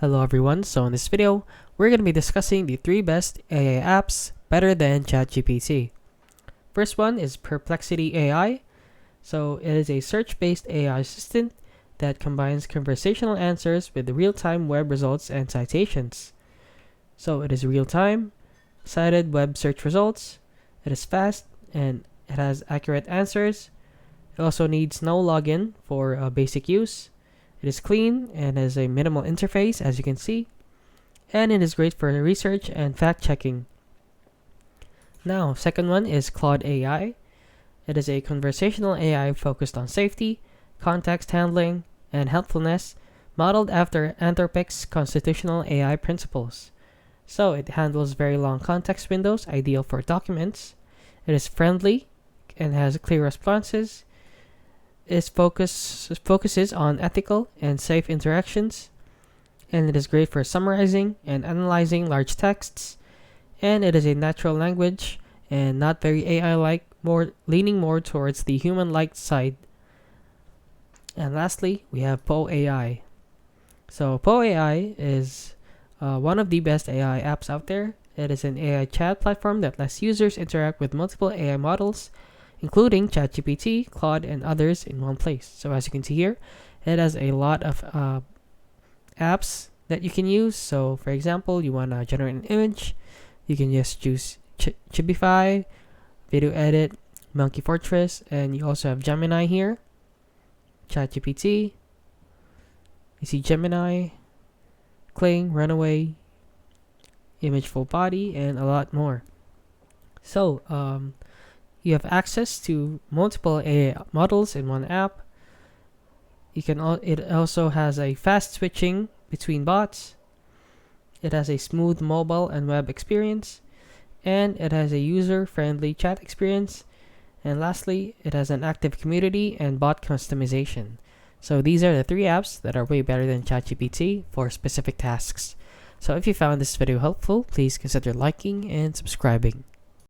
Hello everyone, so in this video, we're going to be discussing the 3 best AI apps better than ChatGPT. First one is Perplexity AI. So it is a search-based AI assistant that combines conversational answers with real-time web results and citations. So it is real-time, cited web search results, it is fast, and it has accurate answers. It also needs no login for basic use. It is clean and has a minimal interface, as you can see, and it is great for research and fact-checking. Now, second one is Claude AI. It is a conversational AI focused on safety, context handling, and helpfulness, modeled after Anthropic's constitutional AI principles. So it handles very long context windows, ideal for documents. It is friendly and has clear responses. It focuses on ethical and safe interactions, and it is great for summarizing and analyzing large texts, and it is a natural language and not very AI-like, leaning more towards the human-like side. And lastly, we have Poe AI. So Poe AI is one of the best AI apps out there. It is an AI chat platform that lets users interact with multiple AI models, including ChatGPT, Claude, and others in one place. So as you can see here, it has a lot of apps that you can use. So for example, you want to generate an image, you can just choose Chibify, Video Edit, Monkey Fortress, and you also have Gemini here, ChatGPT, you see Gemini, Kling, Runaway, Image Full Body, and a lot more. So you have access to multiple AI models in one app. It also has a fast switching between bots. It has a smooth mobile and web experience, and it has a user-friendly chat experience. And lastly, it has an active community and bot customization. So these are the 3 apps that are way better than ChatGPT for specific tasks. So if you found this video helpful, please consider liking and subscribing.